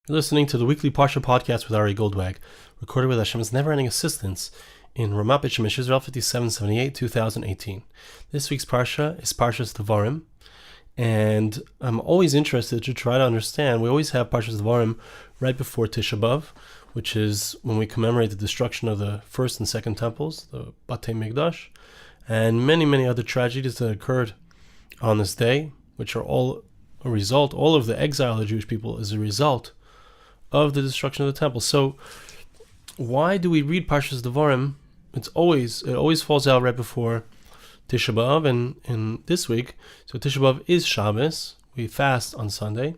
You're listening to the weekly Parsha Podcast with Ari Goldwag, recorded with Hashem's never-ending assistance in Ramat Beit Shemesh Israel 5778, 2018. This week's Parsha is Parshas Devarim, and I'm always interested to try to understand. We always have Parshas Devarim right before Tisha B'Av, which is when we commemorate the destruction of the first and second temples, the Batei Mikdash, and many other tragedies that occurred on this day, which are all a result, all of the exile of the Jewish people is a result of the destruction of the temple. So why do we read Parshas Devarim? It always falls out right before Tisha B'Av, and in this week, so Tisha B'Av is Shabbos. We fast on Sunday.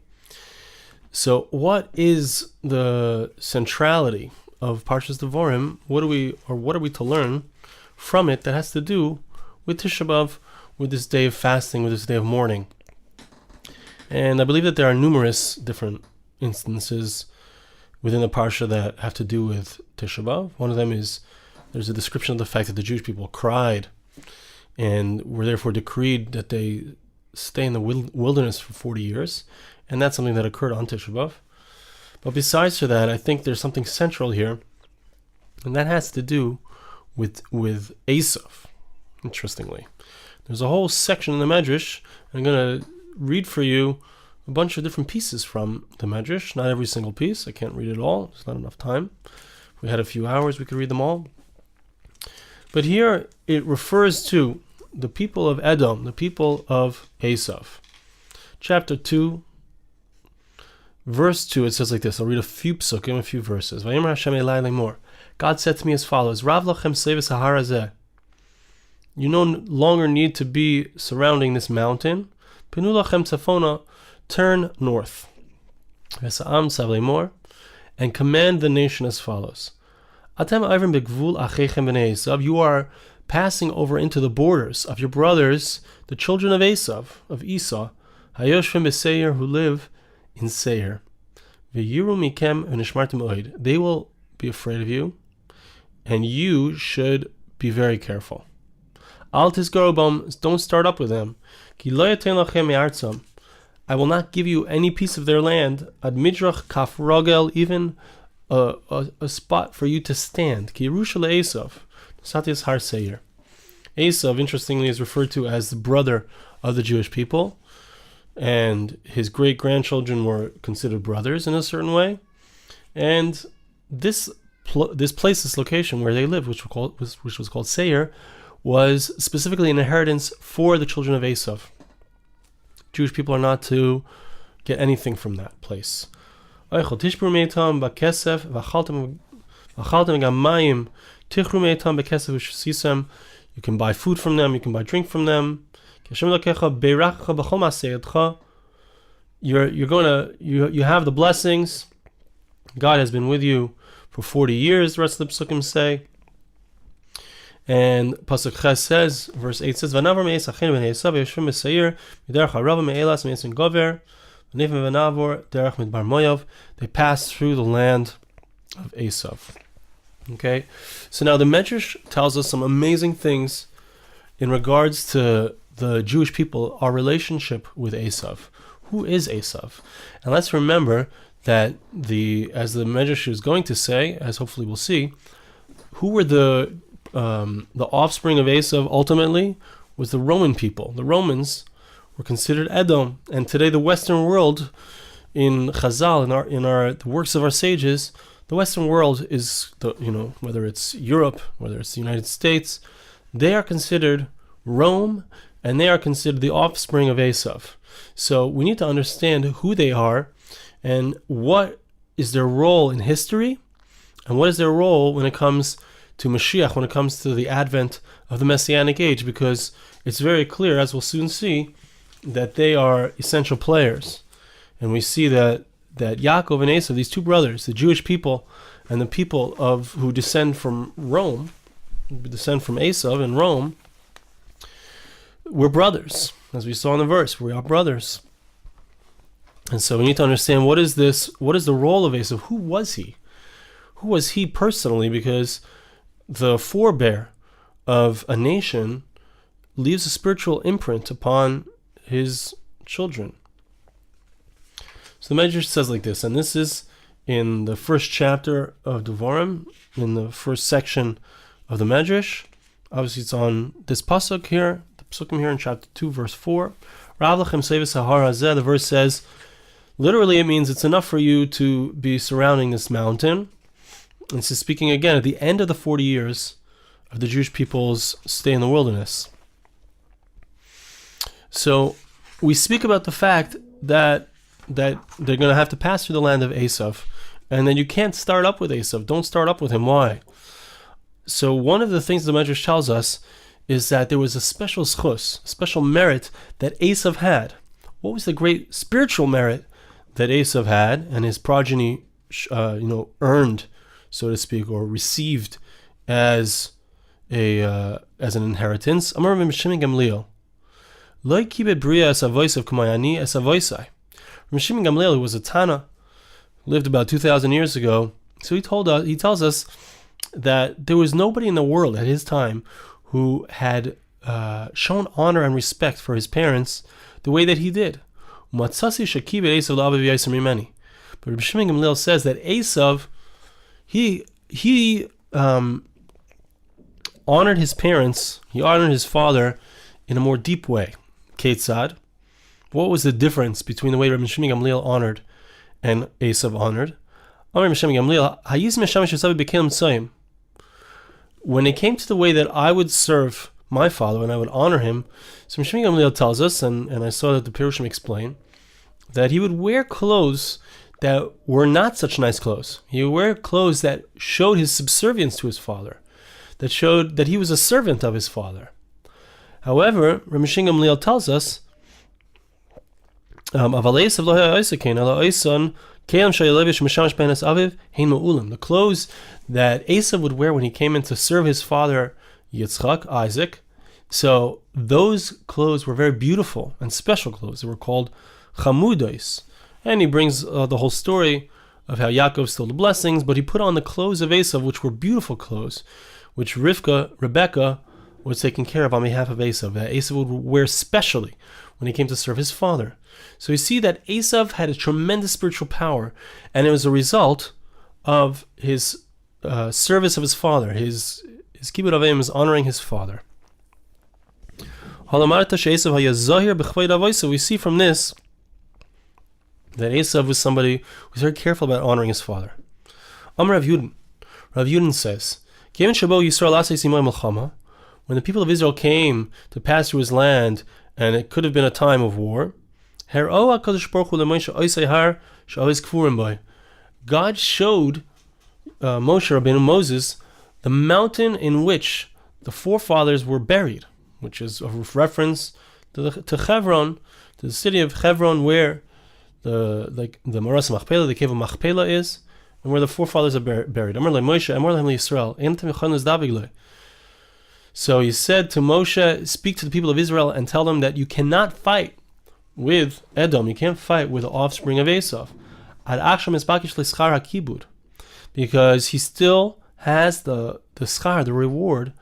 So what is the centrality of Parshas Devarim? What are we to learn from it that has to do with Tisha B'Av, with this day of fasting, with this day of mourning? And I believe that there are numerous different instances within the Parsha that have to do with Tisha B'Av. One of them is there's a description of the fact that the Jewish people cried and were therefore decreed that they stay in the wilderness for 40 years. And that's something that occurred on Tisha B'Av. But besides that, I think there's something central here, and that has to do with Esav, interestingly. There's a whole section in the Medrash. I'm going to read for you a bunch of different pieces from the Medrash. Not every single piece. I can't read it all. There's not enough time. If we had a few hours, we could read them all. But here it refers to the people of Edom, the people of Esav. Chapter 2, verse 2, it says like this. I'll read a few psukim, a few verses. Vayomer Hashem Elai lemor. God said to me as follows: Rav lachem sevis hahar hazeh. You no longer need to be surrounding this mountain. Pinu lachem tzafona. Turn north. Vesa'am tzav lemor. And command the nation as follows. Atem ayvrim begvul achechem b'nei Esav. You are passing over into the borders of your brothers, the children of Esav, of Esau, hayoshvim b'seir, who live in Seir. V'yiru mikem v'nishmartem oid. They will be afraid of you, and you should be very careful. Al tizgaru bam. Don't start up with them. Ki lo yaten lachem me'artzam. I will not give you any piece of their land. Ad midrach kaf rogel, even a spot for you to stand. Ki Yerusha le'Esav, Satyas har Seir. Esav, interestingly, is referred to as the brother of the Jewish people, and his great-grandchildren were considered brothers in a certain way. And this place, this location where they lived, which was called Seir, was specifically an inheritance for the children of Esav. Jewish people are not to get anything from that place. You can buy food from them, you can buy drink from them. You have the blessings. God has been with you for 40 years, the rest of the psukim say. And Pasuk Ches says, verse 8 says, Vanavar me'es achenu b'nei Esav yeshvim b'seir miderech harava me'elas me'esin gover v'nefim v'navor derech midbar moyav. They passed through the land of Esav. Okay, so now the Medrash tells us some amazing things in regards to the Jewish people, our relationship with Esav. Who is Esav? And let's remember that as the Medrash is going to say, as hopefully we'll see, who were the offspring of Esav ultimately was the Roman people. The Romans were considered Edom, and today the Western world, in Chazal, in the works of our sages, the Western world is whether it's Europe, whether it's the United States, they are considered Rome, and they are considered the offspring of Esav. So we need to understand who they are, and what is their role in history, and what is their role when it comes to Mashiach, when it comes to the advent of the Messianic age, because it's very clear, as we'll soon see, that they are essential players. And we see that Yakov and Esav, these two brothers, the Jewish people and the people who descend from Rome, descend from Esav and Rome, we're brothers. As we saw in the verse, we are brothers. And so we need to understand what is the role of Esav? Who was he? Who was he personally? Because the forebear of a nation leaves a spiritual imprint upon his children. So the Medrash says like this, and this is in the first chapter of Devarim, in the first section of the Medrash. Obviously, it's on this pasuk here, the pasukim here in chapter 2, verse 4. The verse says, literally, it means it's enough for you to be surrounding this mountain. This is speaking again at the end of the 40 years of the Jewish people's stay in the wilderness. So we speak about the fact that they're going to have to pass through the land of Esav, and then you can't start up with Esav. Don't start up with him. Why? So one of the things the Medrash tells us is that there was a special schus, a special merit that Esav had. What was the great spiritual merit that Esav had and his progeny, earned, so to speak, or received as an inheritance? Amar Rabbi Shimon Gamliel, Lo kibed bria esavoisav k'mayani esavoisai. Rabbi Shimon Gamliel, who was a Tana, lived about 2,000 years ago. So he tells us that there was nobody in the world at his time who had shown honor and respect for his parents the way that he did. But Rabbi Shimon Gamliel says that Esav, he honored his parents, he honored his father in a more deep way. Ketzad, what was the difference between the way Rabbi Shimon Gamliel honored and Esav honored? When it came to the way that I would serve my father and I would honor him, so Rabbi Shimon Gamliel tells us, and I saw that the Pirushim explain, that he would wear clothes that were not such nice clothes. He would wear clothes that showed his subservience to his father, that showed that he was a servant of his father. However, Rabbi Shimon Gamliel tells us, the clothes that Esav would wear when he came in to serve his father Yitzchak, Isaac, so those clothes were very beautiful and special clothes. They were called chamudos. And he brings the whole story of how Yakov stole the blessings, but he put on the clothes of Esav, which were beautiful clothes, which Rebecca was taking care of on behalf of Esav, that Esav would wear specially when he came to serve his father. So you see that Esav had a tremendous spiritual power, and it was a result of his service of his father. His kibbud avim is honoring his father. We see from this that Esav was somebody who was very careful about honoring his father. Amar Rav Yudin says, when the people of Israel came to pass through his land, and it could have been a time of war, God showed Moshe Rabbeinu, Moses, the mountain in which the forefathers were buried, which is a reference to Hebron, to the city of Hebron, where the Maras Machpelah, the cave of Machpelah is, and where the forefathers are buried. So he said to Moshe, speak to the people of Israel and tell them that you cannot fight with Edom, you can't fight with the offspring of Esau, because he still has the schar, the reward,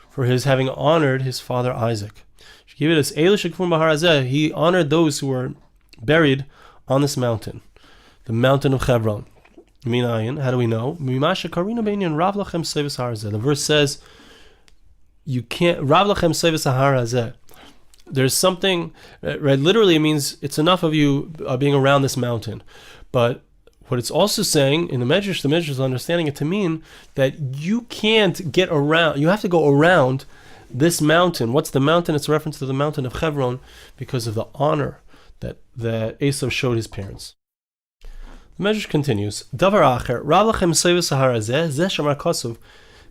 for his having honored his father Isaac. He honored those who were buried on this mountain, the mountain of Hebron. How do we know? The verse says, you can't, there's something, right? Literally it means it's enough of you being around this mountain. But what it's also saying in the Medrash is understanding it to mean that you can't get around, you have to go around this mountain. What's the mountain? It's a reference to the mountain of Hebron because of the honor that Esau showed his parents. The Medrash continues, Davar acher, Rav lachem seivus sahar hazeh, zeh shamar kasuv,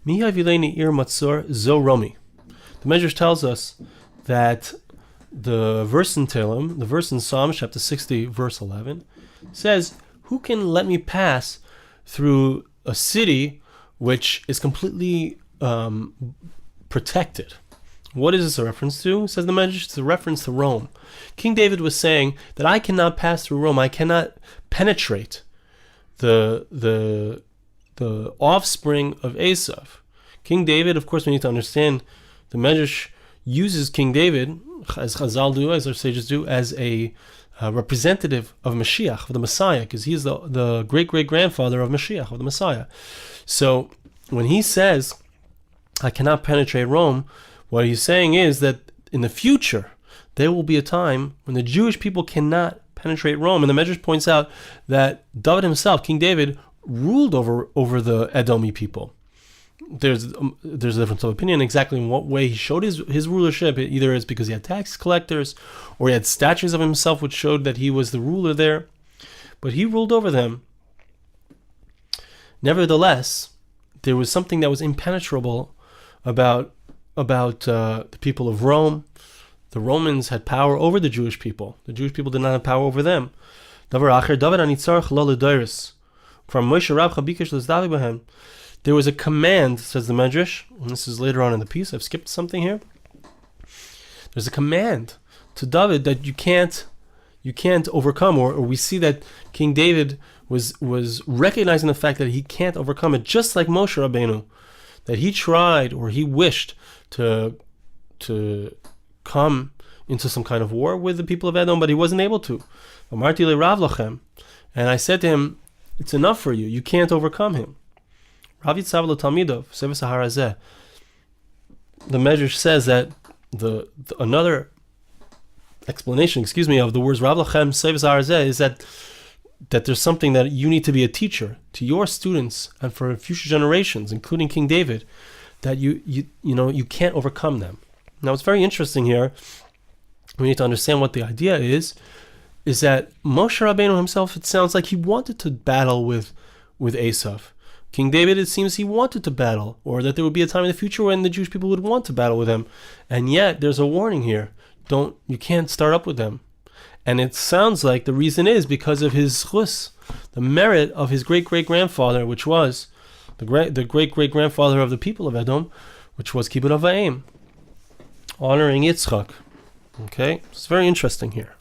mi havileni ir matzor zo romi. The Medrash tells us that the verse in Tehillim, the verse in Psalm chapter 60, verse 11, says, who can let me pass through a city which is completely protected? What is this a reference to? Says the Medrash, it's a reference to Rome. King David was saying that I cannot pass through Rome. I cannot penetrate the offspring of Esau. King David, of course, we need to understand the Medrash uses King David, as Chazal do, as our sages do, as a representative of Mashiach, of the Messiah, because he's the great-great-grandfather of Mashiach, of the Messiah. So when he says, I cannot penetrate Rome, what he's saying is that in the future, there will be a time when the Jewish people cannot penetrate Rome. And the Medrash points out that David himself, King David, ruled over the Edomi people. There's a difference of opinion exactly in what way he showed his rulership. Either it's because he had tax collectors, or he had statues of himself which showed that he was the ruler there. But he ruled over them. Nevertheless, there was something that was impenetrable about the people of Rome. The Romans had power over the Jewish people. The Jewish people did not have power over them. From Moshe Rabcha bikesh l'zdavik b'hem. There was a command, says the Medrash, and this is later on in the piece. I've skipped something here. There's a command to David that you can't overcome, or we see that King David was recognizing the fact that he can't overcome it, just like Moshe Rabbeinu, that he tried or he wished to come into some kind of war with the people of Edom, but he wasn't able to. And I said to him, it's enough for you. You can't overcome him. The Medrash says that another explanation, of the words Rav Lachem Sevis Harazeh is that there's something that you need to be a teacher to your students and for future generations, including King David, that you can't overcome them. Now, it's very interesting here. We need to understand what the idea is that Moshe Rabbeinu himself, it sounds like he wanted to battle with Esav. King David, it seems he wanted to battle, or that there would be a time in the future when the Jewish people would want to battle with him. And yet, there's a warning here. You can't start up with them. And it sounds like the reason is because of his chus, the merit of his great-great-grandfather, which was the great-great-grandfather of the people of Edom, which was Kibbud Av Va'em, honoring Yitzchak. Okay? It's very interesting here.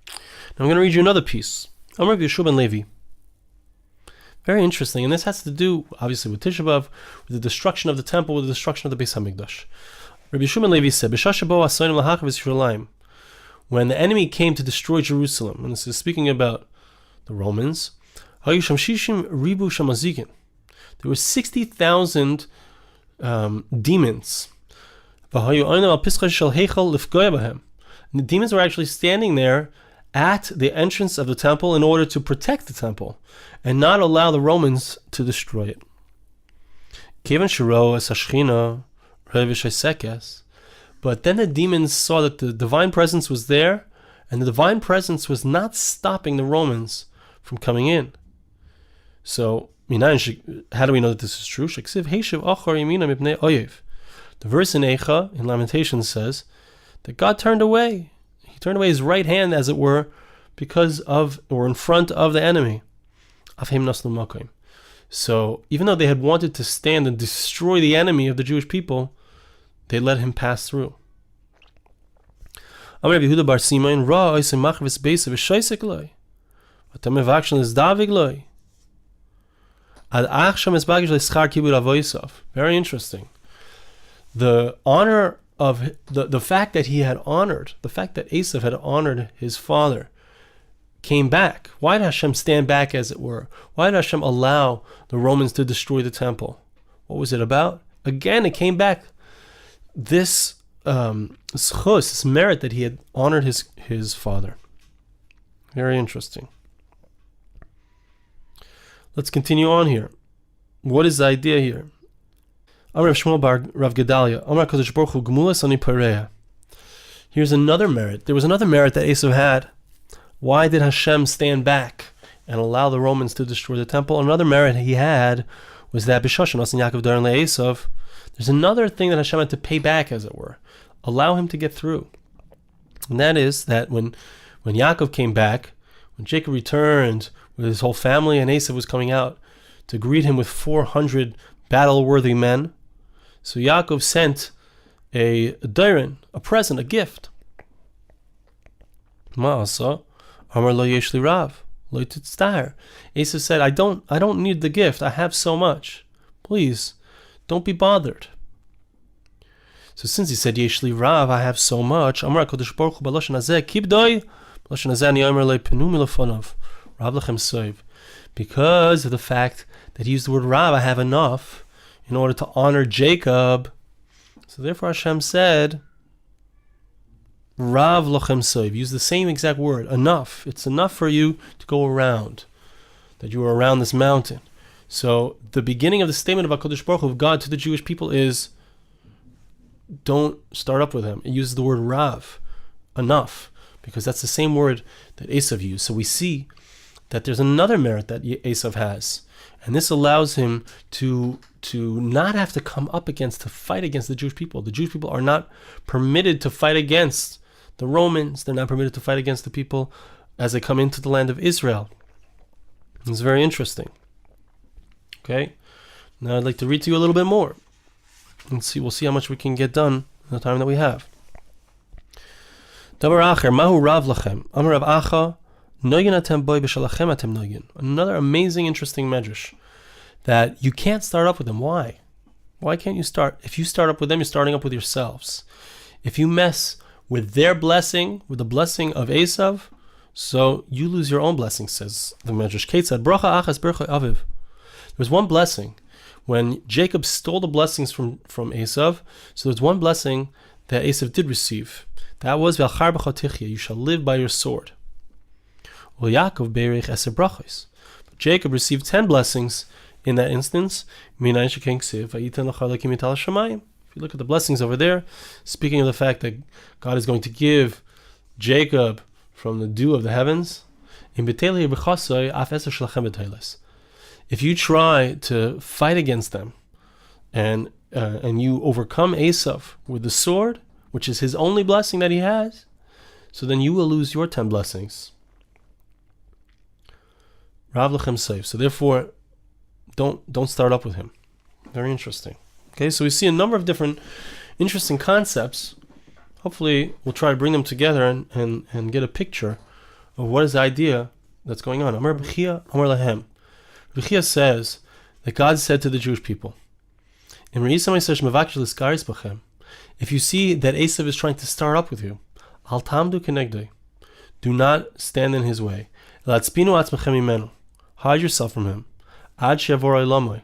Now I'm going to read you another piece. Amar Yeshua ben Levi. Very interesting, and this has to do, obviously, with Tisha B'Av, with the destruction of the temple, with the destruction of the Beis Hamikdash. Rabbi Yeshua ben Levi said, when the enemy came to destroy Jerusalem, and this is speaking about the Romans, there were 60,000 demons. And the demons were actually standing there at the entrance of the temple in order to protect the temple and not allow the Romans to destroy it. But then the demons saw that the divine presence was there, and the divine presence was not stopping the Romans from coming in. So, how do we know that this is true? The verse in Eicha, in Lamentations, says that God turned away. He turned away his right hand, as it were, because of, or in front of the enemy. So, even though they had wanted to stand and destroy the enemy of the Jewish people, they let him pass through. Very interesting. The honor of the fact that he had honored, the fact that Esav had honored his father, came back. Why did Hashem stand back, as it were? Why did Hashem allow the Romans to destroy the temple? What was it about? Again, it came back. This this merit that he had honored his father. Very interesting. Let's continue on here. What is the idea here? Here's another merit. There was another merit that Esau had. Why did Hashem stand back and allow the Romans to destroy the temple? Another merit he had was that Yakov Esav. There's another thing that Hashem had to pay back, as it were, allow him to get through. And that is that when Yakov came back, when Jacob returned with his whole family and Esav was coming out to greet him with 400 battle-worthy men, so Yakov sent a dairin, a present, a gift. Ma'asa, Amar lo yesh li rav, lo titztahar. Esav said, I don't need the gift. I have so much. Please, don't be bothered. So since he said yesh li rav, I have so much, Amar HaKadosh Baruch Hu b'lashon hazeh kibdoi Because of the fact that he used the word Rav, I have enough, in order to honor Jacob. So therefore Hashem said, Rav lochem soiv. Use the same exact word, enough. It's enough for you to go around, that you are around this mountain. So the beginning of the statement of HaKadosh Baruch Hu, of God to the Jewish people, is don't start up with him. It uses the word Rav, enough, because that's the same word that Esav used. So we see that there's another merit that Esav has, and this allows him to not have to come up against, to fight against the Jewish people. The Jewish people are not permitted to fight against the Romans. They're not permitted to fight against the people as they come into the land of Israel. It's very interesting. Okay, now I'd like to read to you a little bit more, and we'll see how much we can get done in the time that we have. Another amazing, interesting medrash, that you can't start up with them. Why? Why can't you start? If you start up with them, you're starting up with yourselves. If you mess with their blessing, with the blessing of Esav, so you lose your own blessing, says the medrash. Kate said, Bracha achas bercha aviv. There was one blessing when Jacob stole the blessings from Esav. So there's one blessing that Esav did receive. That was v'achar b'chotichya, you shall live by your sword. Well, Yakov beirich eser brachos. Jacob received 10 blessings in that instance. If you look at the blessings over there, speaking of the fact that God is going to give Jacob from the dew of the heavens, if you try to fight against them and you overcome Esav with the sword, which is his only blessing that he has, so then you will lose your 10 blessings. Rav lechem seif. So therefore, don't start up with him. Very interesting. Okay, so we see a number of different interesting concepts. Hopefully, we'll try to bring them together and get a picture of what is the idea that's going on. Amar B'chia, Amar Lahem. B'chia says that God said to the Jewish people, if you see that Esav is trying to start up with you, al tamdu kenegdei, do not stand in his way. Hide yourself from him. Ad she'avor olamai,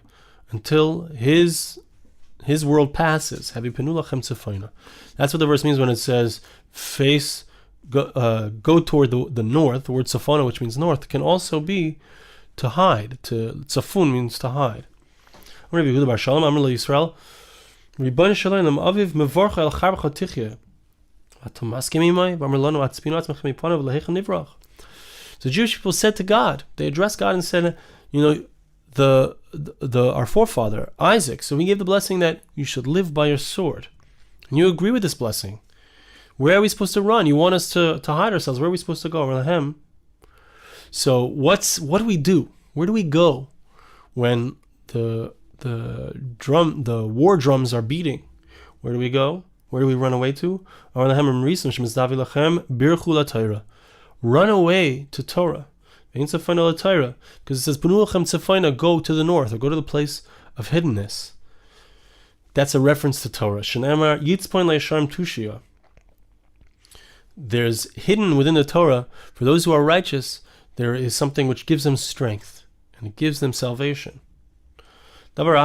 until his world passes. That's what the verse means when it says go toward the north. The word safona, which means north, can also be to hide. Tzafun means to hide. So Jewish people said to God, they addressed God and said, our forefather Isaac, so he gave the blessing that you should live by your sword, and you agree with this blessing. Where are we supposed to run? You want us to hide ourselves. Where are we supposed to go? So what do we do? Where do we go when the war drums are beating? Where do we go? Where do we run away to? Run away to Torah. Because it says, go to the north, or go to the place of hiddenness. That's a reference to Torah. There's hidden within the Torah, for those who are righteous, there is something which gives them strength, and it gives them salvation. Wait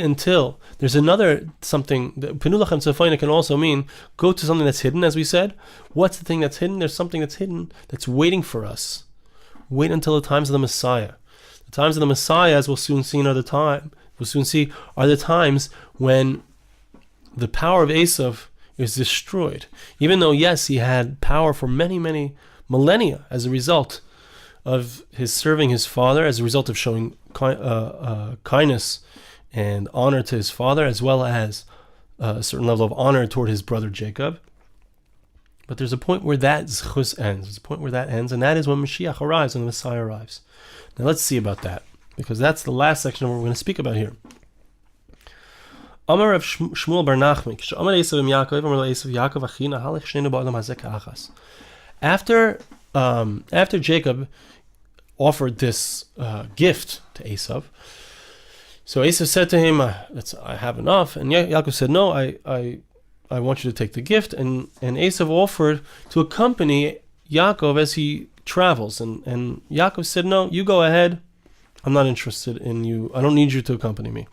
until there's another something. Penulachem Tzafayna can also mean go to something that's hidden, as we said. What's the thing that's hidden? There's something that's hidden that's waiting for us. Wait until the times of the Messiah. The times of the Messiah, as we'll soon see, are the times when the power of Esav is destroyed. Even though, yes, he had power for many, many millennia as a result of his serving his father, as a result of showing kindness and honor to his father, as well as a certain level of honor toward his brother Jacob. But there's a point where that zchus ends. There's a point where that ends, and that is when Mashiach arrives, when the Messiah arrives. Now let's see about that, because that's the last section of what we're going to speak about here. Amar of Shmuel bar Nachman, Amar Esav im Yakov, Amar Esav Yakov achina halech shneinu ba'olam hazeh ka'achas. After Jacob offered this gift to Esav, So Esav said to him, I have enough. And Yakov said, no, I want you to take the gift. And Esav offered to accompany Yakov as he travels. And Yakov said, no, you go ahead. I'm not interested in you. I don't need you to accompany me.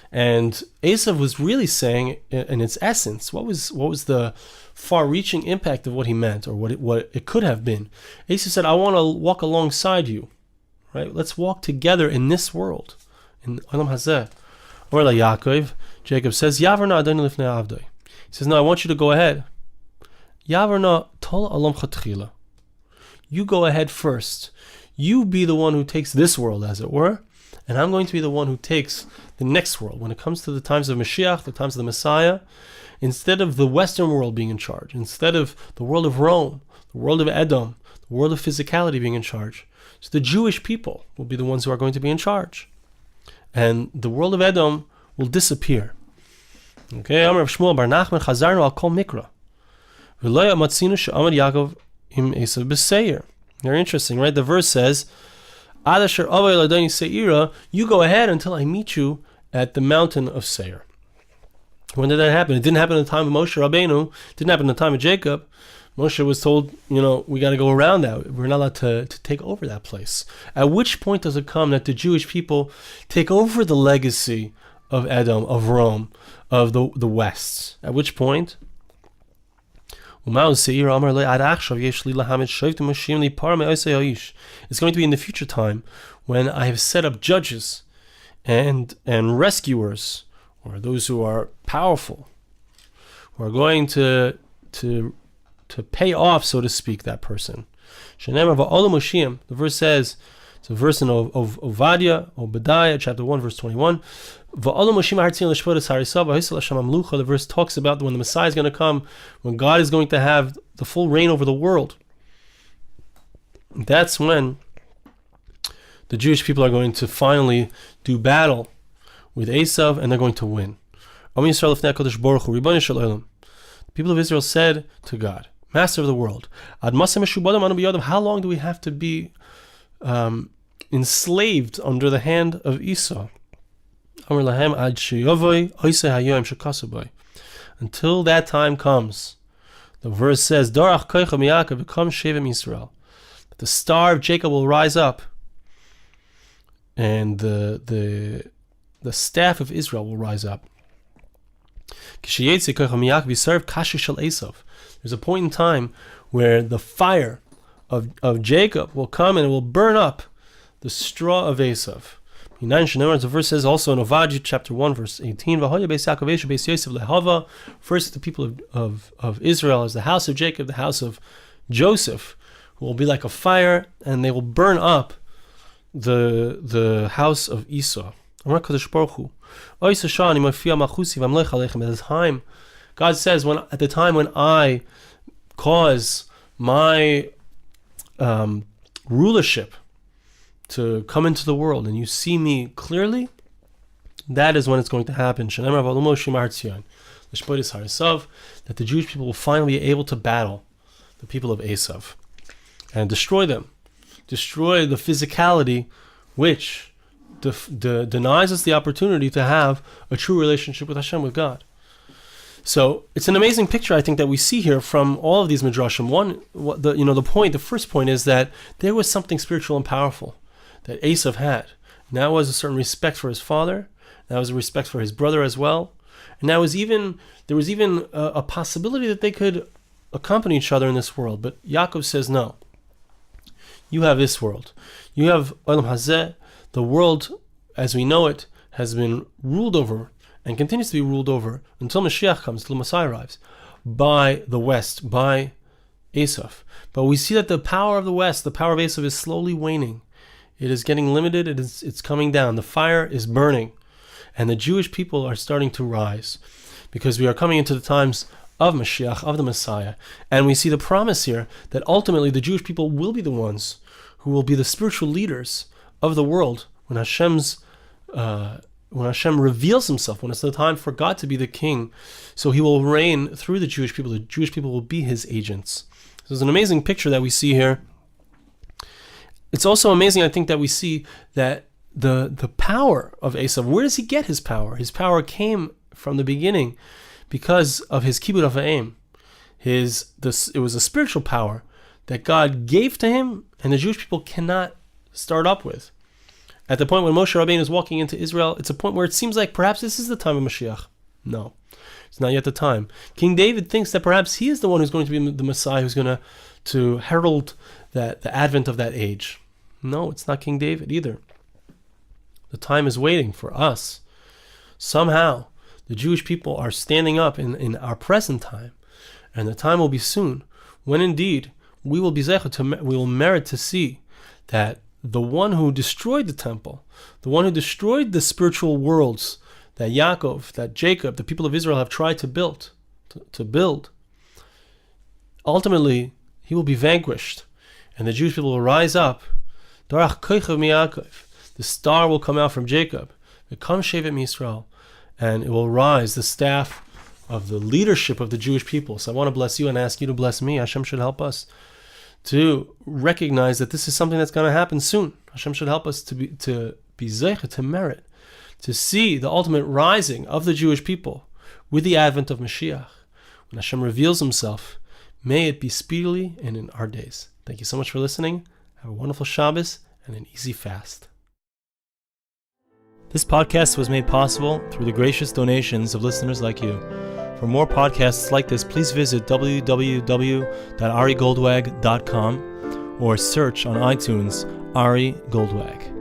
And Esav was really saying, in its essence, what was the far-reaching impact of what he meant, or what it could have been. Esav said, I want to walk alongside you, right? Let's walk together in this world, in Olam Hazeh. Or like Yaakov, Jacob says, Yavarna adoni lifnei avdoi. He says, no, I want you to go ahead. Yavarna tol alam chatchila. You go ahead first. You be the one who takes this world, as it were, and I'm going to be the one who takes the next world. When it comes to the times of Mashiach, the times of the Messiah, instead of the Western world being in charge, instead of the world of Rome, the world of Edom, the world of physicality being in charge, so the Jewish people will be the ones who are going to be in charge. And the world of Edom will disappear. Okay, Amar Rav Shmuel bar Nachman chazarnu al kol mikra. V'lo matzinu she'amad Yakov im Esav b'seir. Very interesting, right? The verse says, Ad asher avay l'adoni seira, you go ahead until I meet you at the mountain of Seir. When did that happen? It didn't happen in the time of Moshe Rabbeinu. It didn't happen in the time of Jacob. Moshe was told, we got to go around that. We're not allowed to take over that place. At which point does it come that the Jewish people take over the legacy of Edom, of Rome, of the West? At which point? It's going to be in the future time when I have set up judges and rescuers, or those who are powerful, who are going to pay off, so to speak, that person. The verse says, it's a verse in Obadiah, chapter 1, verse 21. The verse talks about when the Messiah is going to come, when God is going to have the full reign over the world. That's when the Jewish people are going to finally do battle with Esav, and they're going to win. The people of Israel said to God, Master of the world, how long do we have to be enslaved under the hand of Esau? Until that time comes. The verse says, that the star of Jacob will rise up, and the staff of Israel will rise up. There's a point in time where the fire of Jacob will come and it will burn up the straw of Esav. The verse says also in Obadiah chapter 1 verse 18, first the people of Israel as the house of Jacob, the house of Joseph, who will be like a fire, and they will burn up the house of Esau. At the time, God says, at the time when I cause my rulership to come into the world and you see me clearly, that is when it's going to happen. That the Jewish people will finally be able to battle the people of Esav and destroy them, destroy the physicality which denies us the opportunity to have a true relationship with Hashem, with God. So it's an amazing picture, I think, that we see here from all of these midrashim. The first point is that there was something spiritual and powerful that Esav had. And that was a certain respect for his father. That was a respect for his brother as well. And there was even a possibility that they could accompany each other in this world. But Yaakov says, no. You have this world. You have Olam Hazeh. The world, as we know it, has been ruled over and continues to be ruled over until Mashiach comes, until the Messiah arrives, by the West, by Esav. But we see that the power of the West, the power of Esav, is slowly waning. It is getting limited. It's coming down. The fire is burning. And the Jewish people are starting to rise, because we are coming into the times of Mashiach, of the Messiah. And we see the promise here that ultimately the Jewish people will be the ones who will be the spiritual leaders of the world when Hashem reveals himself, when it's the time for God to be the king. So he will reign through the Jewish people. The Jewish people will be his agents. So it's an amazing picture that we see here. It's also amazing, I think, that we see that the power of Esau. Where does he get his power? His power came from the beginning because of his kibud avayim. It was a spiritual power that God gave to him, and the Jewish people cannot start up with. At the point when Moshe Rabbeinu is walking into Israel, it's a point where it seems like perhaps this is the time of Mashiach. No, it's not yet the time. King David thinks that perhaps he is the one who's going to be the Messiah, who's going to herald the advent of that age. No, it's not King David either. The time is waiting for us. Somehow, the Jewish people are standing up in our present time, and the time will be soon when indeed we will be we will merit to see that the one who destroyed the temple, the one who destroyed the spiritual worlds that Yakov, that Jacob, the people of Israel have tried to build, ultimately he will be vanquished, and the Jewish people will rise up. The star will come out from Jacob, and it will rise, the staff of the leadership of the Jewish people. So I want to bless you and ask you to bless me. Hashem should help us to recognize that this is something that's going to happen soon. Hashem should help us to be zeicha, to merit, to see the ultimate rising of the Jewish people with the advent of Mashiach. When Hashem reveals himself, may it be speedily and in our days. Thank you so much for listening. Have a wonderful Shabbos and an easy fast. This podcast was made possible through the gracious donations of listeners like you. For more podcasts like this, please visit www.arigoldwag.com or search on iTunes Ari Goldwag.